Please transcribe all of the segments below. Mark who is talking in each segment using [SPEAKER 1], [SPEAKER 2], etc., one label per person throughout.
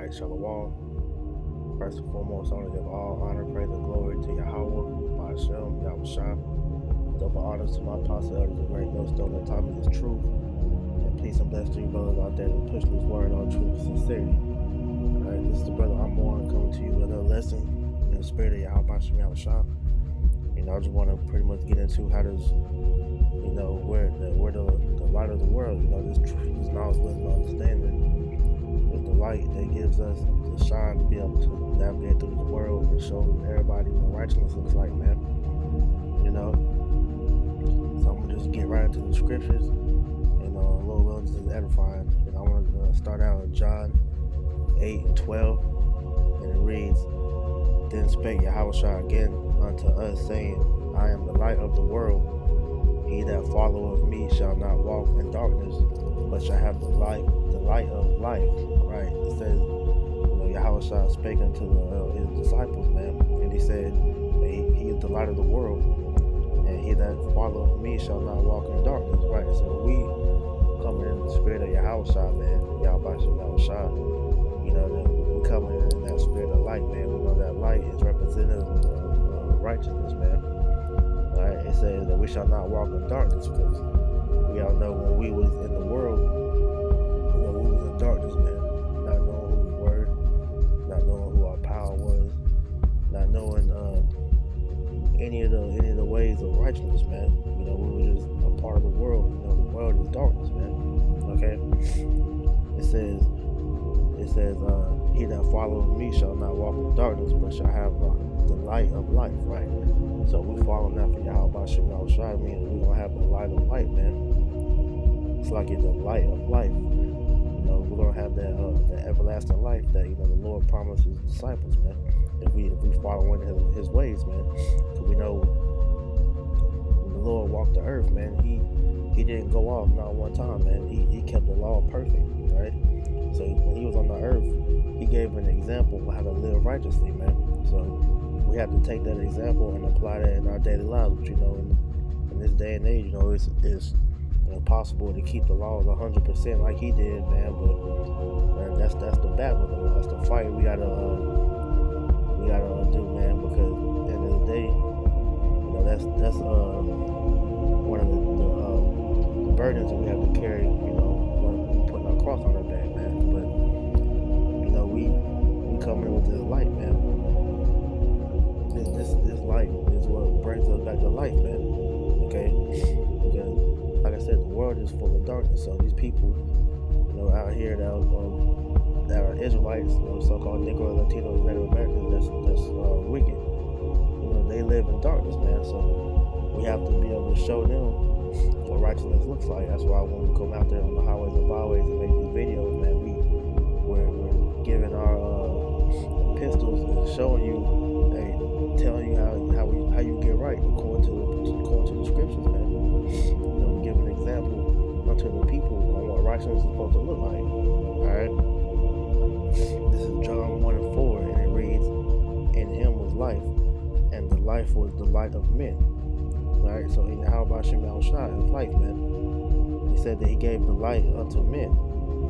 [SPEAKER 1] Alright, Shalom. First and foremost, I want to give all honor, praise, and glory to Yahweh, Ba'ashem, Yahushua. Double honors to my apostle elders, the great millstone that taught me this truth. And peace and blessings to you brothers out there that push this word on truth and sincerity. Alright, this is the brother Amon coming to you with another lesson in the spirit of Yahweh, Ba'ashem, Yahushua. I just want to pretty much get into how does, where the light of the world, this truth, this knowledge, wisdom, understanding, is the light that gives us the shine to be able to navigate through this world and show everybody what righteousness looks like, man. So I'm gonna just get right into the scriptures, and a little bit just edifying. And I want to start out in John 8:12, and it reads, "Then spake Yahushua again unto us, saying, I am the light of the world. He that followeth me shall not walk in darkness, but shall have the light of life." Right? It says, Yahushua spake unto his disciples, man, and he said, he is the light of the world, and he that followeth me shall not walk in darkness. Right? So we coming in the spirit of Yahushua, man, Yahushua, we coming in that spirit of light, man. We know that light is representative of righteousness, man. Alright, it says that we shall not walk in darkness, because we all know when we was in the world, we was in darkness, man. Not knowing who we were, not knowing who our power was, not knowing any of the ways of righteousness, man. We were just a part of the world. The world is darkness, man. Okay? It says, he that followeth me shall not walk in darkness, but shall have the light of life, right? So we following after Yahweh Ba'ashem Yahushua, meaning we're gonna have the light of light, man. It's like it's the light of life. We're gonna have that everlasting life that the Lord promised his disciples, man. If we follow in his ways, man. Because we know when the Lord walked the earth, man, he didn't go off not one time, man. He kept the law perfect, right? So when he was on the earth, he gave an example of how to live righteously, man. So we have to take that example and apply that in our daily lives. But in this day and age, it's impossible to keep the laws 100% like he did, man. But man, that's the battle, that's the fight we gotta do, man. Because at the end of the day, that's one of the burdens that we have to carry, when putting our cross on our back, man. But we coming with this light, man. This light is what brings us back to life, man. Okay? Because, like I said, the world is full of darkness. So these people, out here that are Israelites, so-called Negro, Latinos, Native Americans, that's wicked. They live in darkness, man. So we have to be able to show them what righteousness looks like. That's why when we come out there on the highways and byways and make these videos, man, we're giving our pistols and showing you, telling you how you get right according to the scriptures, man. We give an example unto the people on what righteousness is supposed to look like. Alright? This is John 1:4, and it reads, "In him was life, and the life was the light of men." Alright, so in Yahweh Ba'ashem Yahushua is life, man. He said that he gave the light unto men,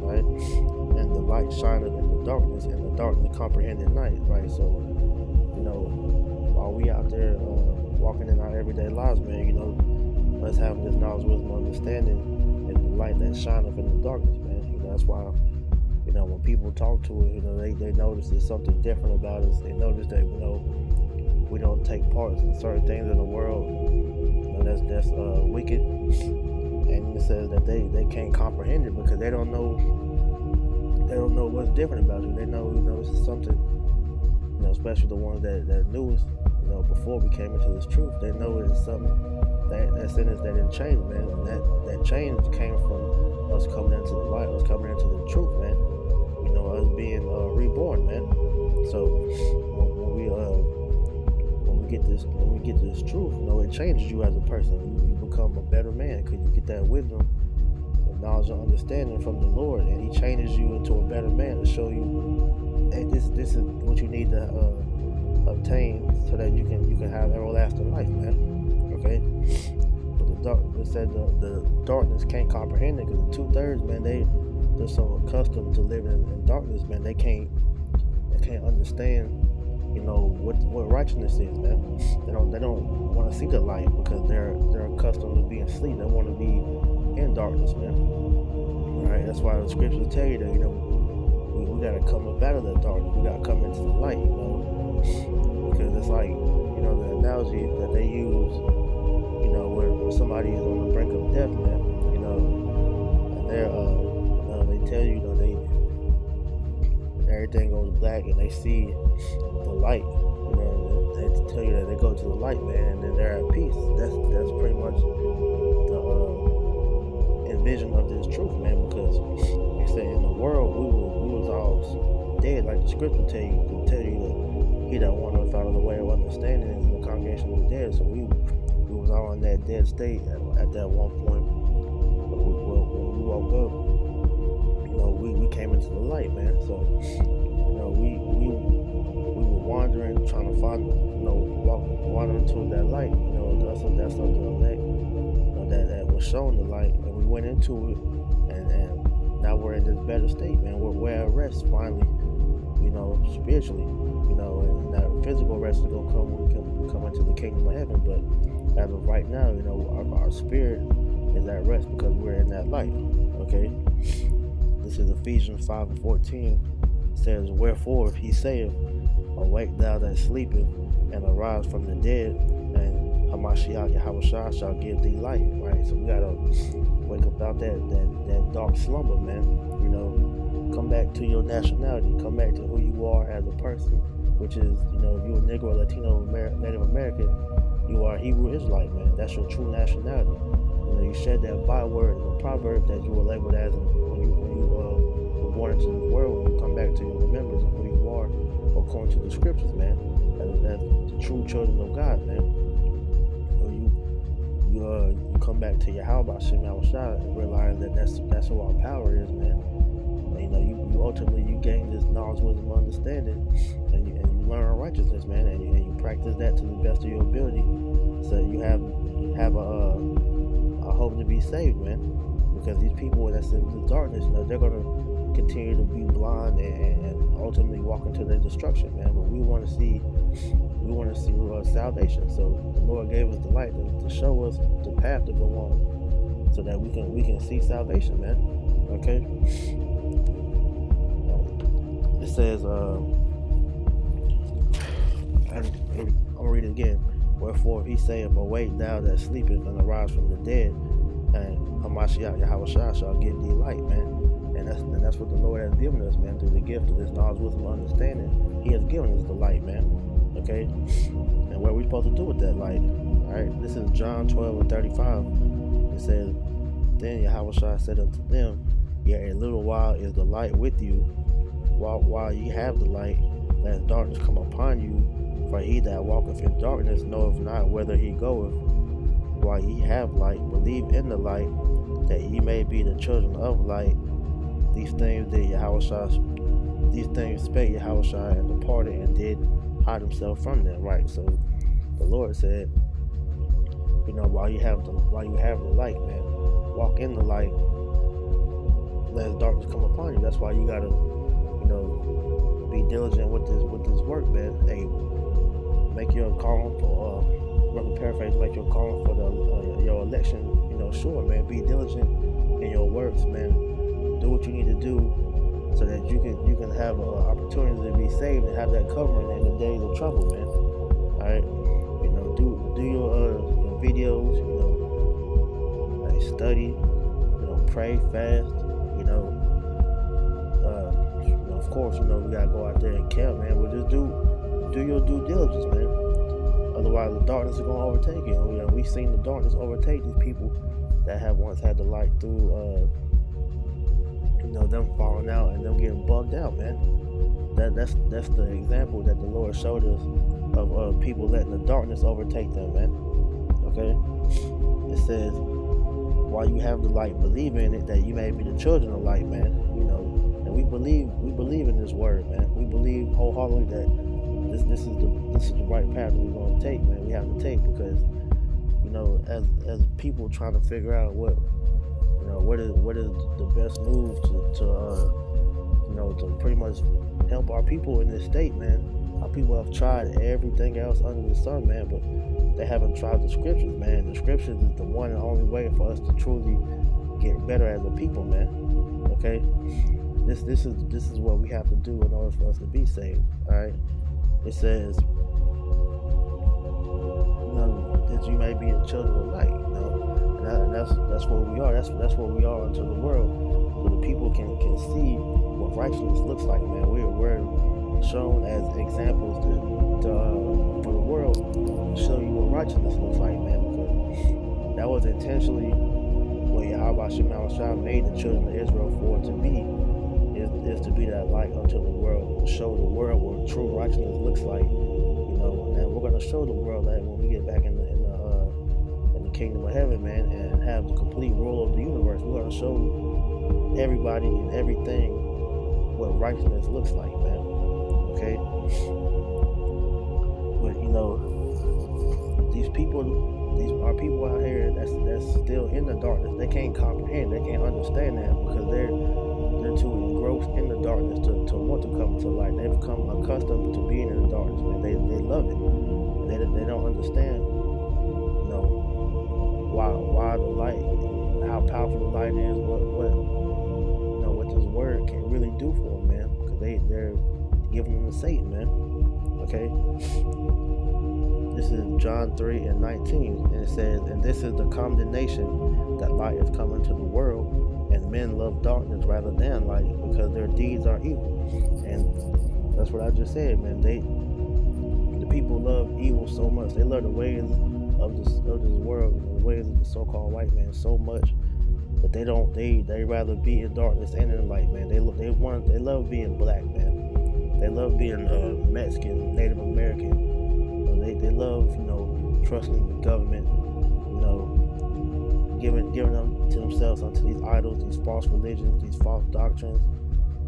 [SPEAKER 1] right? And the light shineth in the darkness, and the darkness comprehended night, right? So, while we out there walking in our everyday lives, man, let's have this knowledge, wisdom, understanding, and the light that shineth in the darkness, man. That's why, when people talk to us, they notice there's something different about us. They notice that, we don't take part in certain things in the world, that's wicked. And it says that they can't comprehend it because they don't know what's different about you. They know, this is something, especially the ones that knew us, before we came into this truth. They know it's something that's in us that didn't change, man. And that change came from us coming into the light, us coming into the truth, man. Us being reborn, man. So when we get this truth, it changes you as a person. You become a better man because you get that wisdom, and knowledge, and understanding from the Lord, and he changes you into a better man to show you, hey, this is what you need to obtain so that you can have everlasting life, man. Okay? But it said the darkness can't comprehend it because the 2/3, man, they're so accustomed to living in darkness, man. They can't understand, what righteousness is, man. They don't want to see the light because they're accustomed to being asleep. They want to be in darkness, man. All right, that's why the scriptures tell you that we gotta come up out of the darkness. We gotta come into the light, because it's like the analogy that they use, when somebody is on the brink of death, man, and they tell you, everything goes black and they see the light. They tell you that they go to the light, man, and then they're at peace. That's pretty much the envision of this truth, man. Because like I say, in the world we was all dead, like the scripture tell you that he that wandereth out of the way of understanding is in the congregation of the dead. So we was all in that dead state at that one point. But when we woke up, we came into the light, man. So we were wandering, trying to find, wandering to that light. That's of the elect, that was shown the light, and we went into it, and now we're in this better state, man. We're at rest finally, spiritually, and that physical rest is gonna come when we come into the kingdom of heaven. But as of right now, our spirit is at rest because we're in that light. Okay. This is Ephesians 5:14. It says, "Wherefore, if he saith, Awake thou that sleepeth, and arise from the dead, and Hamashiach Yahushua shall give thee light." Right? So we gotta wake up out that dark slumber, man. Come back to your nationality. Come back to who you are as a person, which is, if you're a Negro, Latino, Native American, you are a Hebrew Israelite, man. That's your true nationality. You shed that byword in the proverb that you were labeled as when you were born into this world. When you come back to your remembrance of who you are, according to the scriptures, man, as the true children of God, man. You come back to Yahweh Hashem Yahushua and realize that that's who our power is, man. You ultimately gain this knowledge, wisdom, understanding, and you learn righteousness, man, and you practice that to the best of your ability, so you have a hope to be saved, man. Because these people that's in the darkness, they're gonna continue to be blind and ultimately walk into their destruction, man. But we want to see salvation. So the Lord gave us the light to show us the path to go on, so that we can see salvation, man. Okay. It says, I'm gonna read it again. "Wherefore he saith, Awake thou that sleepeth, and arise from the dead, and Hamashiach Yahushua shall give thee light," man. And that's what the Lord has given us, man, through the gift of this knowledge, wisdom, understanding. He has given us the light, man. Okay? And what are we supposed to do with that light? Alright, this is John 12:35. It says, "Then Yahushua said unto them, Yet a little while is the light with you. While ye have the light, let darkness come upon you. For he that walketh in darkness knoweth not whither he goeth. While ye have light, believe in the light, that ye may be the children of light. These things spake Yahushua, and departed, and did hide himself from them." Right. So the Lord said, while you have the light, man, walk in the light. Let darkness come upon you. That's why you gotta, be diligent with this work, man. Hey, make your calling for make your calling for your election, sure, man. Be diligent in your works, man. Do what you need to do so that you can have an opportunity to be saved and have that covering in the days of trouble, man. All right, do your videos, study, pray, fast, of course, we gotta go out there and camp, man. But just do your due diligence, man. Otherwise, the darkness is gonna overtake you. We've seen the darkness overtake these people that have once had the light through, them falling out and them getting bugged out, man. That's the example that the Lord showed us of people letting the darkness overtake them, man. Okay, it says, "While you have the light, believe in it, that you may be the children of light," man. And we believe in this word, man. We believe wholeheartedly that this is the right path that we're gonna take, man. We have to take, because as people trying to figure out what what is the best move to pretty much help our people in this state, man. Our people have tried everything else under the sun, man, but they haven't tried the scriptures, man. The scriptures is the one and only way for us to truly get better as a people, man. Okay, this is what we have to do in order for us to be saved. All right, it says, that you may be the children of light, and that's what we are. That's what we are unto the world, so the people can see what righteousness looks like, man. We're shown as examples for the world to show you what righteousness looks like, man. Because that was intentionally what Yahweh Shema Shah made the children of Israel for to be, is to be that light unto the world, to show the world what true righteousness looks like, and we're gonna show the world that when we get back in the kingdom of heaven, man, and have the complete rule of the universe. We're gonna show everybody and everything what righteousness looks like, man. Okay, but our people out here that's still in the darkness. They can't comprehend, they can't understand that, because they're too engrossed in the darkness to want to come to light. They've become accustomed to being in the darkness, man. They love it. They don't understand, why the light, how powerful the light is, what this word can really do for them, man. Because they're giving them to Satan, man. Okay. This is John 3:19, and it says, "And this is the condemnation, that light is come into the world, and men love darkness rather than light, because their deeds are evil." And that's what I just said, man. The people love evil so much. They love the ways of this world, the ways of the so-called white man so much, but they rather be in darkness and in light, man. They love being black, man. They love being Mexican, Native American. They love, trusting the government, giving them to themselves unto these idols, these false religions, these false doctrines,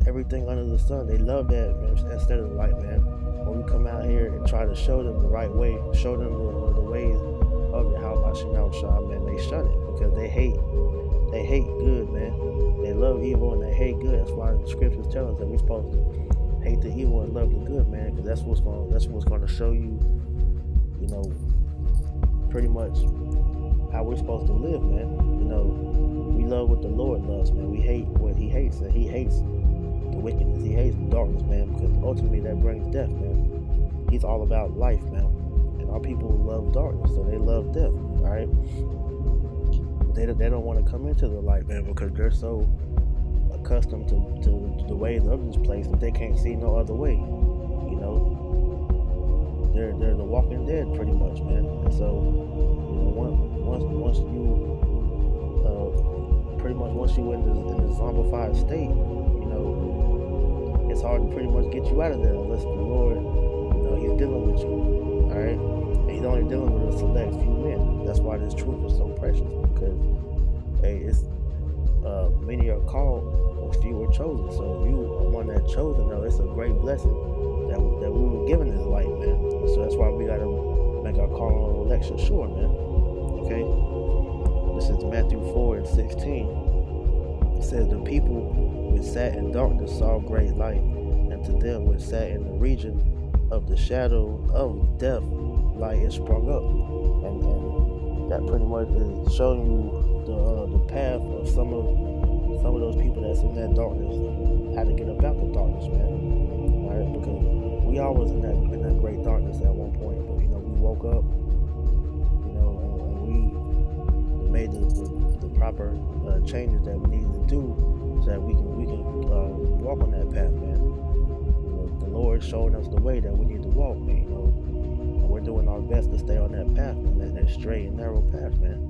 [SPEAKER 1] everything under the sun. They love that, man, instead of the light, man. When we come out here and try to show them the right way, show them the ways of Yahweh Shema Shah, man, they shun it, because they hate good, man. They love evil and they hate good. That's why the scriptures tell us that we're supposed to hate the evil and love the good, man, because that's what's going to show you, pretty much how we're supposed to live, man. We love what the Lord loves, man. We hate what He hates, and He hates the wickedness. He hates the darkness, man, because ultimately that brings death, man. He's all about life, man. And our people love darkness, so they love death, all right? They don't want to come into the light, man, because they're so accustomed to the ways of this place that they can't see no other way, They're the walking dead, pretty much, man. And so, once you in the zombified state, it's hard to pretty much get you out of there unless the Lord, He's dealing with you, all right? And He's only dealing with a select few men. That's why this truth is so precious, because, it's many are called, but few are chosen. So if you are one that's chosen, though, it's a great blessing that we were given this light, man. So that's why we gotta make our call on election sure, man. Okay? This is Matthew 4:16. It says, "The people which sat in darkness saw great light, and to them which sat in the region of the shadow of death, light is sprung up." And that pretty much is showing you the path of some of those people that's in that darkness, how to get up out the darkness, man. All right? Because we all was in that great darkness at one point, but we woke up, and we made the proper changes that we needed to do, so that we can walk on that path, man. The Lord showing us the way that we need to walk, man. And we're doing our best to stay on that path, man, that straight and narrow path, man.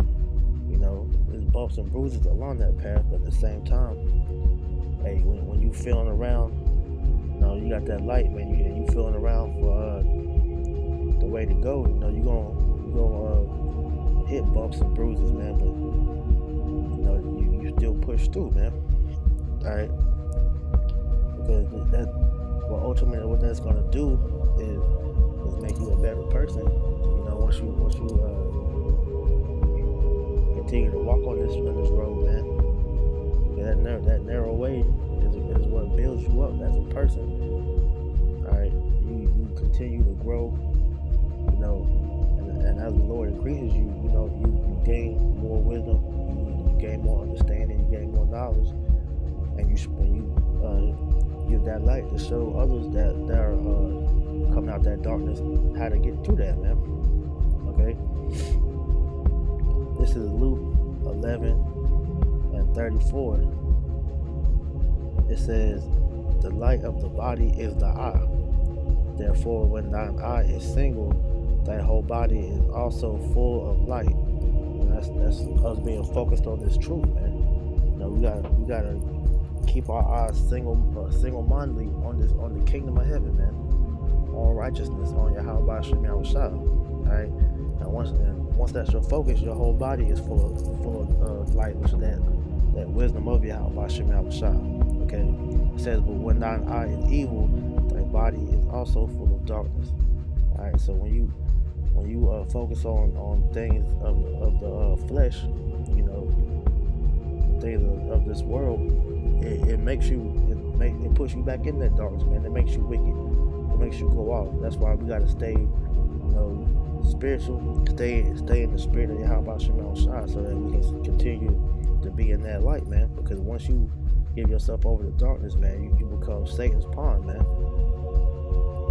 [SPEAKER 1] There's bumps and bruises along that path, but at the same time, hey, when you feeling around, you got that light, man. You feeling around for the way to go. You gonna hit bumps and bruises, man. But you still push through, man. All right, because ultimately what that's gonna do is make you a better person. Once you continue to walk on this road, man. Because that narrow way is what builds you up as a person. All right, you continue to grow, you know, and as the Lord increases you, you know, you gain more wisdom, you gain more understanding, you gain more knowledge, and you give that light to show others that are coming out that darkness how to get through that, man. Okay, this is Luke 11:34. It says, "The light of the body is the eye. Therefore, when thine eye is single, thy whole body is also full of light." And that's us being focused on this truth, man. You know, we gotta keep our eyes single-mindedly on the kingdom of heaven, man. On righteousness, on Yahweh Shem Yahushua. All right. And once that's your focus, your whole body is full of light, which is that wisdom of Yahweh Shem Yahushua. Okay. It says, "But when thine eye is evil, thy body is also full of darkness." All right. So when you focus on things of the flesh, you know, things of this world, it puts you back in that darkness, man. It makes you wicked. It makes you go off. That's why we gotta stay, you know, spiritual. Stay in the spirit of Yahweh Shem Yahushua, so that we can continue to be in that light, man. Because once you give yourself over to darkness, man, you become Satan's pawn, man.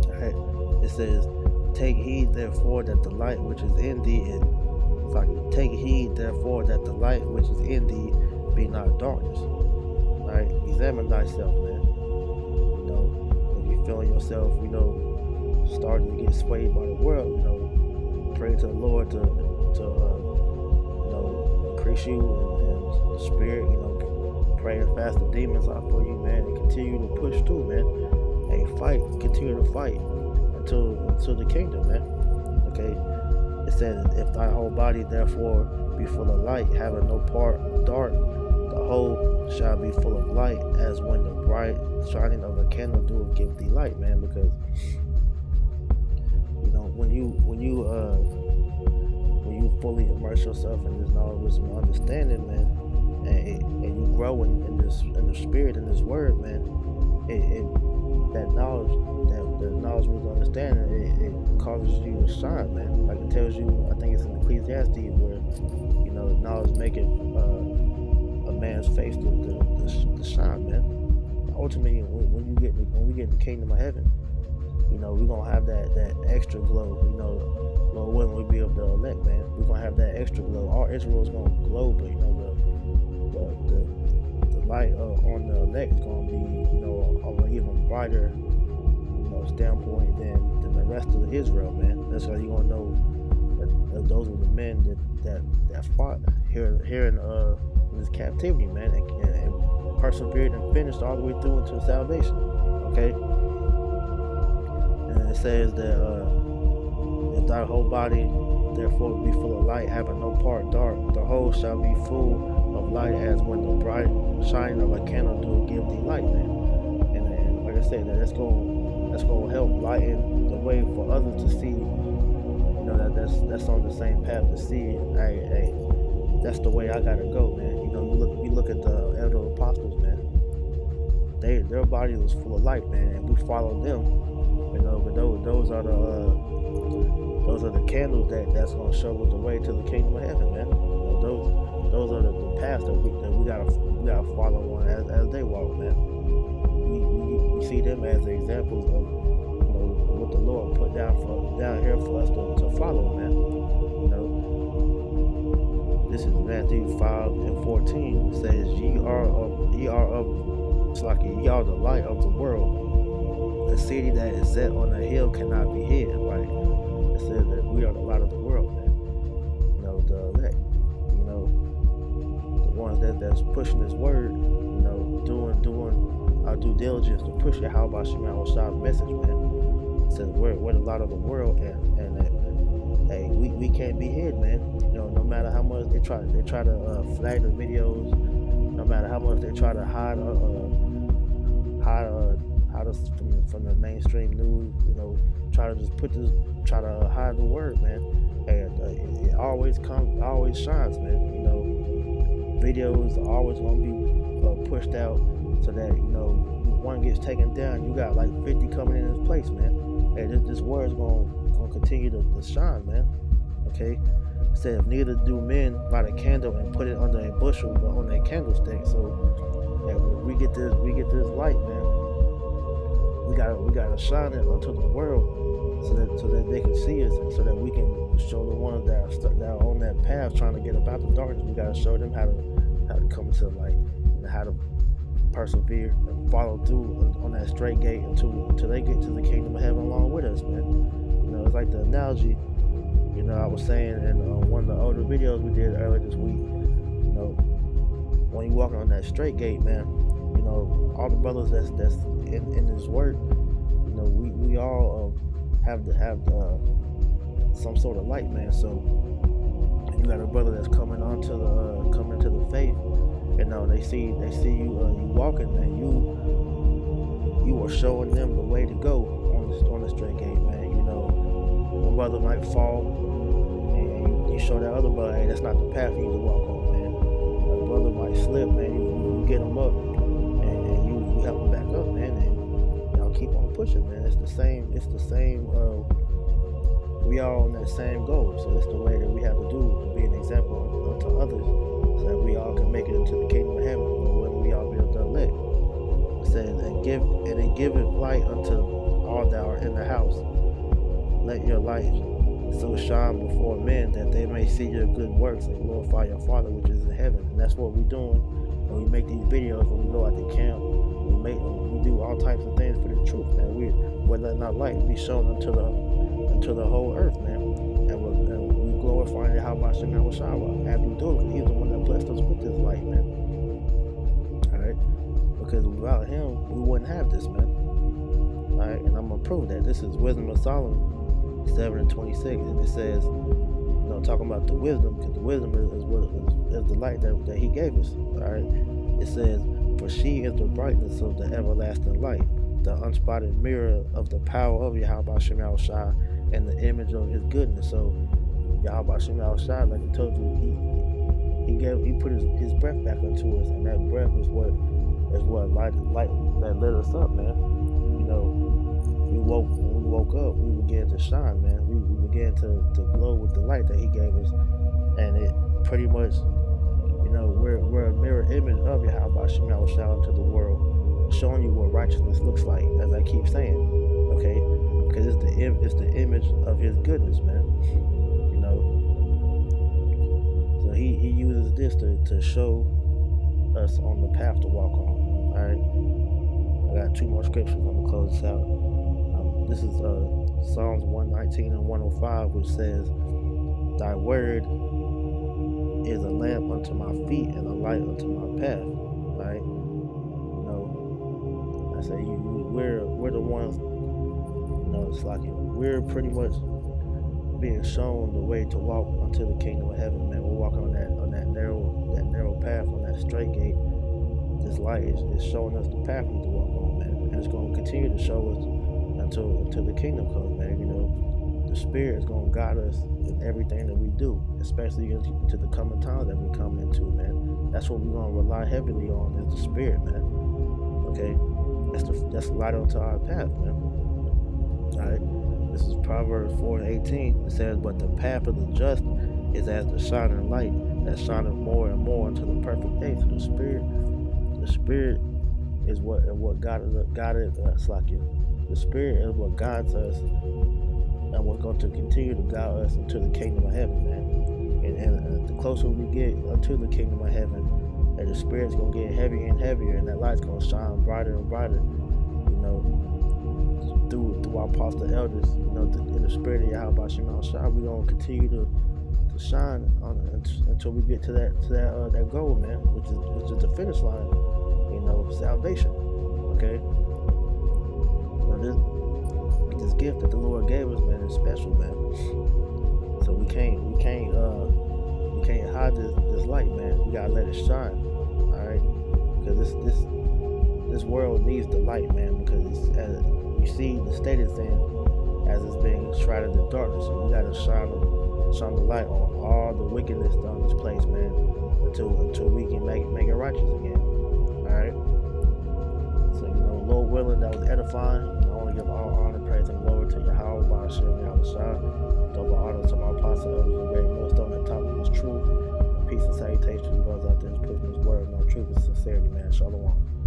[SPEAKER 1] Alright. It says, "Take heed therefore that the light which is in thee is take heed therefore that the light which is in thee be not darkness." Alright, examine thyself, man. You know, if you feeling yourself, you know, starting to get swayed by the world, you know, pray to the Lord to you know, increase you and the spirit, you know, pray and fast the demons out for you, man, and continue to push through, man. And continue to fight until the kingdom, man. Okay. It says, "If thy whole body therefore be full of light, having no part dark, the whole shall be full of light, as when the bright shining of a candle doeth give thee light," man. Because you know, when you fully immerse yourself in this knowledge, wisdom, and understanding, man, and you grow in the spirit, in this word, man, that knowledge, the knowledge, wisdom, understanding, it causes you to shine, man. Like it tells you, I think it's in Ecclesiastes, where, you know, knowledge maketh a man's face to shine, man. Ultimately, when we get in the kingdom of heaven, you know, we're gonna have that extra glow. You know, Lord willing, we be of the elect, man. We're gonna have that extra glow. All Israel is gonna glow, but you know, the light on the elect is gonna be, you know, of an even brighter, you know, standpoint than the rest of the Israel, man. That's how you're gonna know that those were the men that fought here in this captivity, man, and persevered and finished all the way through into salvation. Okay. And it says that if thy whole body therefore be full of light, having no part dark, the whole shall be full of light, as when the bright shining of a candle do give thee light, man. And like I said, that's gonna help lighten the way for others to see. You know, that's on the same path to see. Hey, that's the way I gotta go, man. You know, you look at the elder apostles, man. Their body was full of light, man, and we followed them. You know, but those are the candles that's gonna show us the way to the kingdom of heaven, man. You know, those are the paths that we gotta follow on as they walk, man. We see them as examples of, you know, what the Lord put down here for us to follow, man. You know, this is Matthew 5:14. It says, ye are the light of the world. A city that is set on a hill cannot be hid. Right? It says that we are the light of the world, man. You know, the elect. You know, the ones that's pushing His word. You know, doing our due diligence to push it. How about Shema Shah's message, man? It says we're the light of the world, and hey, we can't be hid, man. You know, no matter how much they try to flag the videos, no matter how much they try to hide us from the mainstream news, you know, try to hide the word, man. And it always shines, man. You know, videos are always gonna be pushed out, so that one gets taken down, you got like 50 coming in his place, man. Hey, this word is gonna continue to shine, man. Okay. It said, if neither do men light a candle and put it under a bushel, but on a candlestick. So yeah, we get this light, man. We gotta shine it unto the world, so that they can see us, and so that we can show the ones that are on that path trying to get about the darkness. We gotta show them how to come to the light, and how to persevere and follow through on that straight gate until they get to the kingdom of heaven along with us, man. It's like the analogy, I was saying in one of the older videos we did earlier this week. When you walking on that straight gate, man, all the brothers that's in this work, we all have to have some sort of light, man. So you got a brother that's coming into the faith, and they see you walking, man. You are showing them the way to go on the straight gate, man. One brother might fall, and you show that other brother, hey, that's not the path you need to walk on, man. A brother might slip, man. You get him up, and you help him back up, man, and keep on pushing, man. It's the same. We all on that same goal, so it's the way that we have to do to be an example to others, so that we all can make it into the kingdom of heaven, when we all be able to elect. It says, and give it light unto all that are in the house. Let your light so shine before men, that they may see your good works and glorify your Father which is in heaven. And that's what we're doing when we make these videos. When we go out to camp, we do all types of things for the truth, man. We're letting our light be shown unto the whole earth, man. And we glorifying it. How about Shem Yahushua as we do it? Because he's the one that blessed us with this light, man. All right, because without him, we wouldn't have this, man. All right, and I'm gonna prove that. This is Wisdom of Solomon 7:26, and it says, talking about the wisdom, because the wisdom is the light that he gave us. All right, it says, for she is the brightness of the everlasting light, the unspotted mirror of the power of Yahweh Shem Yahushua, and the image of his goodness. So Yahweh Shem Yahushua, like I told you, he put his breath back into us, and that breath is what light that lit us up, man. When we woke up, we began to shine, man. We began to glow with the light that he gave us, and it pretty much, we're a mirror image of Yahweh Shem Yahushua to the world, showing you what righteousness looks like, as I keep saying, okay? Because it's the image of his goodness, man. So he uses this to show us on the path to walk on. All right, I got 2 more scriptures. I'm gonna close this out. This is Psalms 119 and 105, which says, thy word is a lamp unto my feet and a light unto my path. Right? I say we're the ones. It's like we're pretty much being shown the way to walk unto the kingdom of heaven, man. We're walking on that narrow path, on that straight gate. This light is showing us the path we need to walk on, man, and it's going to continue to show us until the kingdom comes, man. The Spirit is going to guide us in everything that we do, especially into the coming times that we come into, man. That's what we're going to rely heavily on, is the Spirit, man. Okay, that's the light onto our path, man. All right, this is Proverbs 4:18. It says, but the path of the just is as the shining light that shineth more and more unto the perfect day. So the Spirit is what guided us, like you. The Spirit is what guides us, and what's going to continue to guide us into the kingdom of heaven, man. And the closer we get unto the kingdom of heaven, and the Spirit's going to get heavier and heavier, and that light's going to shine brighter and brighter, through our apostle elders, in the Spirit of Yahweh Shem Yahushua. We're going to continue to shine until we get to that goal, man, which is the finish line, salvation. Okay. This gift that the Lord gave us, man, is special, man. So we can't hide this light, man. We gotta let it shine, all right? Because this world needs the light, man. Because as you see the state it's in, as it's being shrouded in darkness, so we gotta shine the light on all the wickedness done in this place, man, until we can make it righteous again. healing that was edifying. And I want to give all honor, praise, and glory to Yahweh, Ba'ashem, Yahushua. Double honor to my apostle, elders, and great millstone that taught me his truth. Peace and salutations to those out there who's pushing his word, no truth and sincerity, man. Shalom.